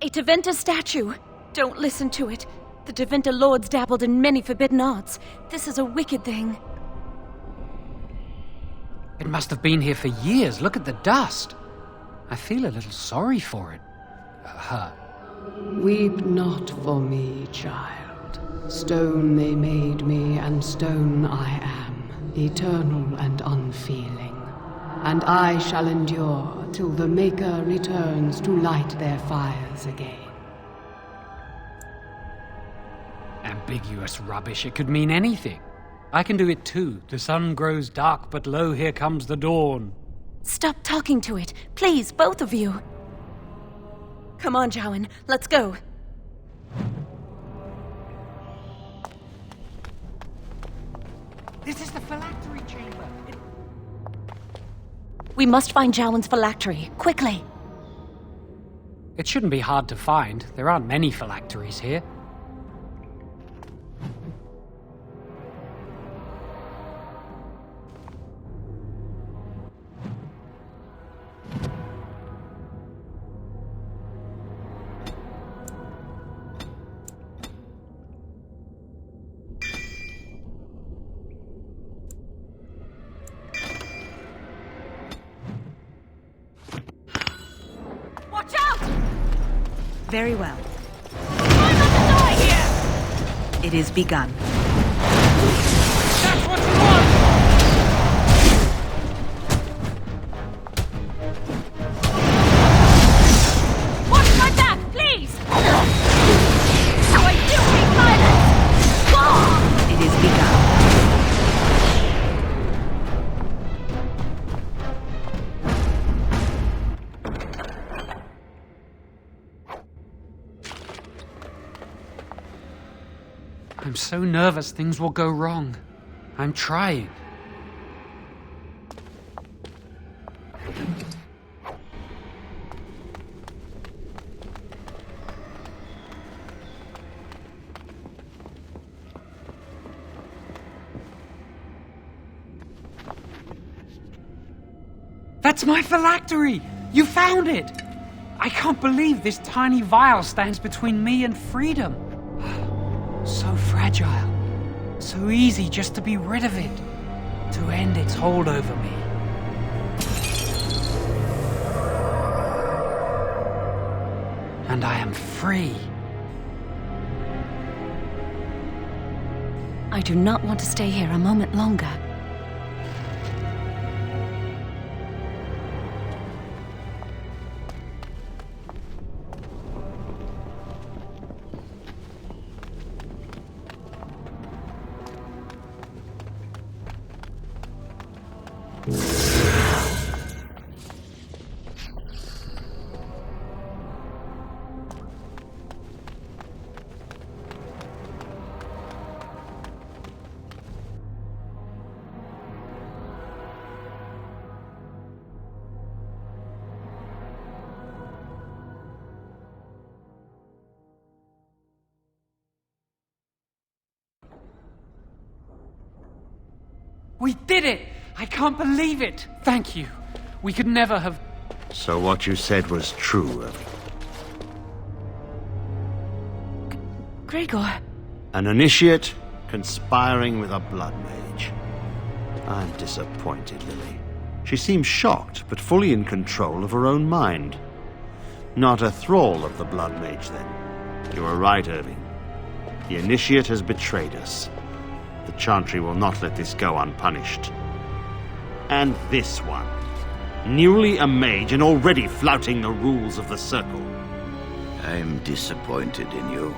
A Tevinter statue! Don't listen to it. The Tevinter lords dabbled in many forbidden arts. This is a wicked thing. It must have been here for years. Look at the dust. I feel a little sorry for it. Her. Weep not for me, child. Stone they made me, and stone I am, eternal and unfeeling. and I shall endure till the Maker returns to light their fires again. Ambiguous rubbish, it could mean anything. I can do it too. The sun grows dark, but lo, here comes the dawn. Stop talking to it, please, both of you. Come on, Jowan, let's go. This is the phylactery chamber. We must find Jowan's phylactery, quickly. It shouldn't be hard to find. There aren't many phylacteries here. Watch out! Very well. I'm not to die here! It is begun. That's what you want! Watch my back, please! So I do need violence! It is begun. I'm so nervous things will go wrong. I'm trying. That's my phylactery! You found it! I can't believe this tiny vial stands between me and freedom. So fragile. So easy just to be rid of it. To end its hold over me. And I am free. I do not want to stay here a moment longer. We did it! I can't believe it! Thank you. We could never have... So what you said was true, Irving. Gregor. An initiate conspiring with a blood mage. I'm disappointed, Lily. She seems shocked, but fully in control of her own mind. Not a thrall of the blood mage, then. You are right, Irving. The initiate has betrayed us. The Chantry will not let this go unpunished. And this one. Newly a mage and already flouting the rules of the Circle. I'm disappointed in you.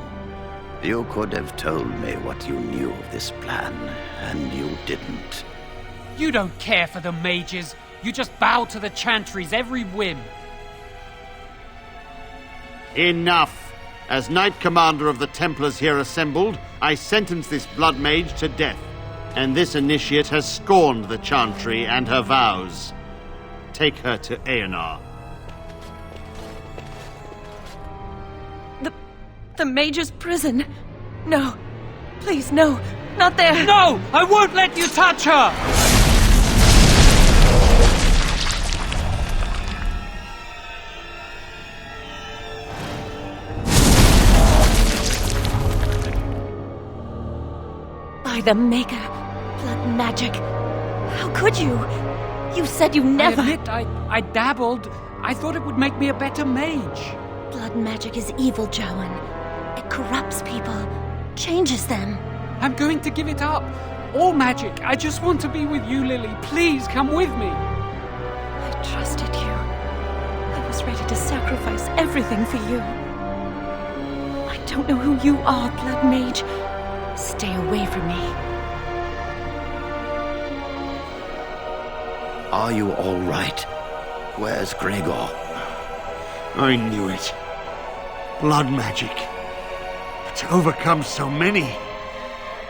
You could have told me what you knew of this plan, and you didn't. You don't care for the mages. You just bow to the Chantry's every whim. Enough! As Knight Commander of the Templars here assembled, I sentence this blood mage to death. And this initiate has scorned the Chantry and her vows. Take her to Aeonar. The Mage's prison. No. Please, no. Not there. No! I won't let you touch her! By the Maker. Blood magic. How could you? You said you never... I admit, I dabbled. I thought it would make me a better mage. Blood magic is evil, Jowan. It corrupts people. Changes them. I'm going to give it up. All magic. I just want to be with you, Lily. Please, come with me. trusted you. I was ready to sacrifice everything for you. I don't know who you are, Blood Mage. Stay away from me. Are you all right? Where's Gregor? I knew it. Blood magic. But to overcome so many,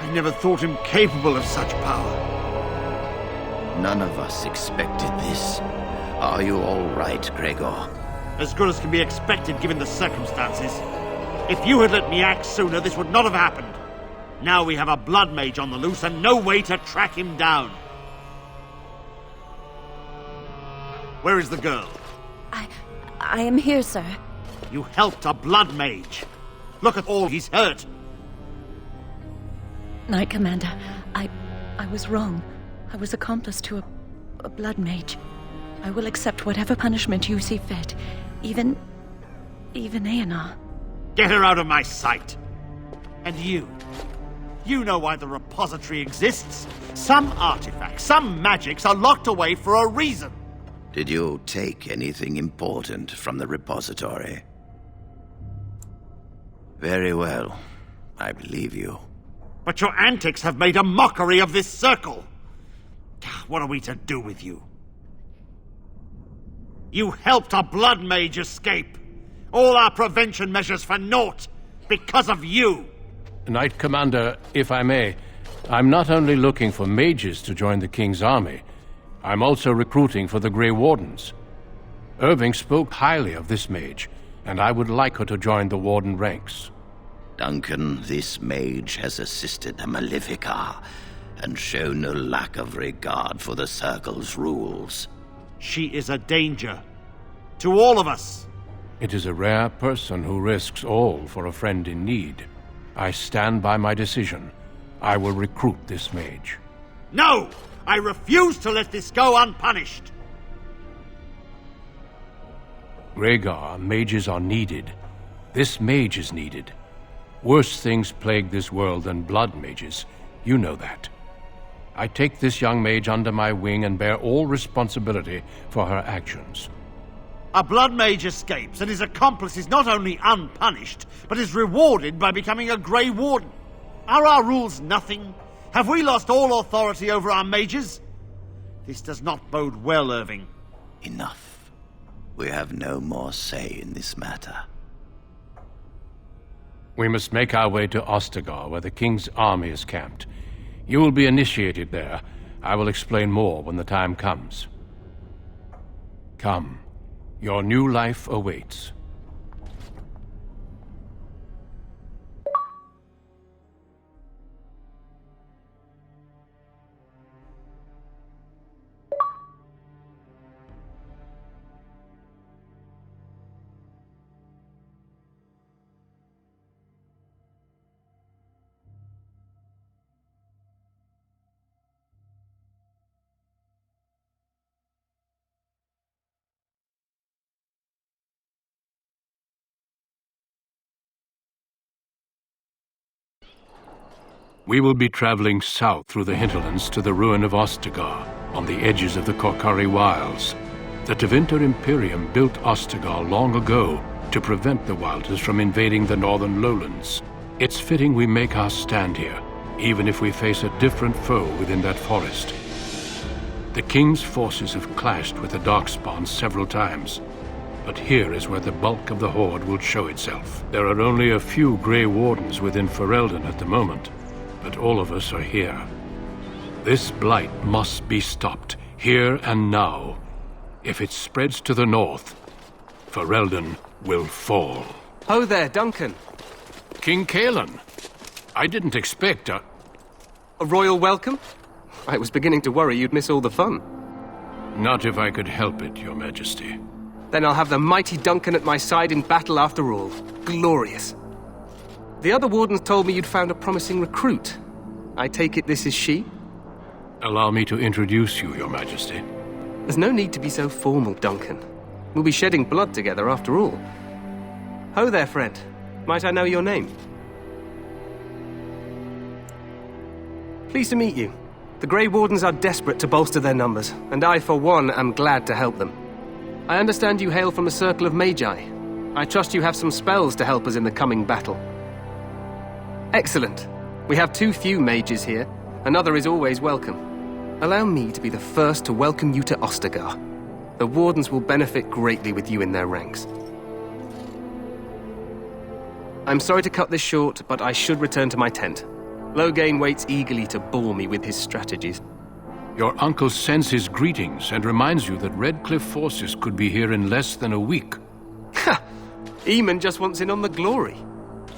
I never thought him capable of such power. None of us expected this. Are you all right, Gregor? As good as can be expected given the circumstances. If you had let me act sooner, this would not have happened. Now we have a blood mage on the loose and no way to track him down. Where is the girl? I am here, sir. You helped a blood mage. Look at all he's hurt. Knight Commander, I was wrong. I was accomplice to a blood mage. I will accept whatever punishment you see fit. Even Aenar. Get her out of my sight. And you know why the repository exists. Some artifacts, some magics are locked away for a reason. Did you take anything important from the repository? Very well. I believe you. But your antics have made a mockery of this circle. What are we to do with you? You helped a blood mage escape. All our prevention measures for naught because of you. Knight Commander, if I may, I'm not only looking for mages to join the King's army, I'm also recruiting for the Grey Wardens. Irving spoke highly of this mage, and I would like her to join the Warden ranks. Duncan, this mage has assisted the Malefica and shown no lack of regard for the Circle's rules. She is a danger to all of us. It is a rare person who risks all for a friend in need. I stand by my decision. I will recruit this mage. No! I refuse to let this go unpunished! Rhaegar, mages are needed. This mage is needed. Worse things plague this world than blood mages. You know that. I take this young mage under my wing and bear all responsibility for her actions. A blood mage escapes, and his accomplice is not only unpunished, but is rewarded by becoming a Grey Warden. Are our rules nothing? Have we lost all authority over our mages? This does not bode well, Irving. Enough. We have no more say in this matter. We must make our way to Ostagar, where the King's army is camped. You will be initiated there. I will explain more when the time comes. Come. Your new life awaits. We will be traveling south through the hinterlands to the ruin of Ostagar, on the edges of the Korcari Wilds. The Tevinter Imperium built Ostagar long ago to prevent the Wilders from invading the northern lowlands. It's fitting we make our stand here, even if we face a different foe within that forest. The King's forces have clashed with the Darkspawn several times, but here is where the bulk of the Horde will show itself. There are only a few Grey Wardens within Ferelden at the moment, but all of us are here. This blight must be stopped, here and now. If it spreads to the north, Ferelden will fall. Ho there, Duncan. King Cailan. I didn't expect a royal welcome? I was beginning to worry you'd miss all the fun. Not if I could help it, Your Majesty. Then I'll have the mighty Duncan at my side in battle after all. Glorious. The other wardens told me you'd found a promising recruit. I take it this is she? Allow me to introduce you, Your Majesty. There's no need to be so formal, Duncan. We'll be shedding blood together after all. Ho there, friend. Might I know your name? Pleased to meet you. The Grey Wardens are desperate to bolster their numbers, and I, for one, am glad to help them. I understand you hail from the Circle of Magi. I trust you have some spells to help us in the coming battle. Excellent. We have too few mages here. Another is always welcome. Allow me to be the first to welcome you to Ostagar. The Wardens will benefit greatly with you in their ranks. I'm sorry to cut this short, but I should return to my tent. Loghain waits eagerly to bore me with his strategies. Your uncle sends his greetings and reminds you that Redcliffe forces could be here in less than a week. Ha! Eamon just wants in on the glory.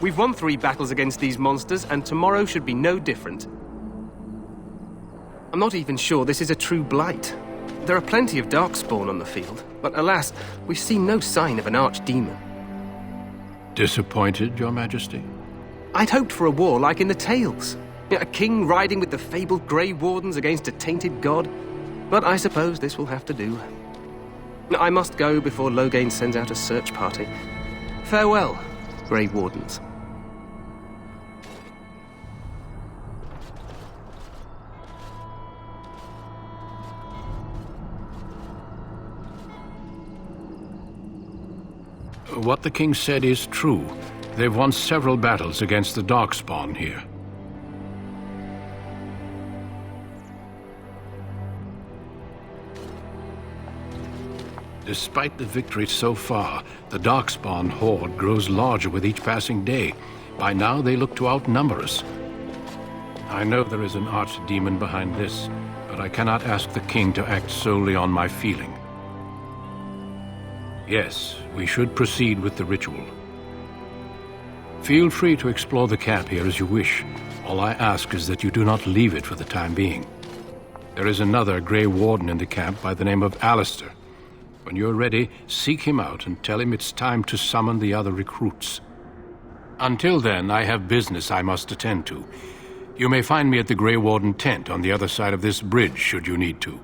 We've won 3 battles against these monsters, and tomorrow should be no different. I'm not even sure this is a true blight. There are plenty of Darkspawn on the field, but alas, we've seen no sign of an archdemon. Disappointed, Your Majesty? I'd hoped for a war like in the tales. A king riding with the fabled Grey Wardens against a tainted god. But I suppose this will have to do. I must go before Loghain sends out a search party. Farewell, Grey Wardens. What the king said is true. They've won several battles against the Darkspawn here. Despite the victory so far, the Darkspawn horde grows larger with each passing day. By now, they look to outnumber us. I know there is an archdemon behind this, but I cannot ask the king to act solely on my feeling. Yes, we should proceed with the ritual. Feel free to explore the camp here as you wish. All I ask is that you do not leave it for the time being. There is another Grey Warden in the camp by the name of Alistair. When you're ready, seek him out and tell him it's time to summon the other recruits. Until then, I have business I must attend to. You may find me at the Grey Warden tent on the other side of this bridge, should you need to.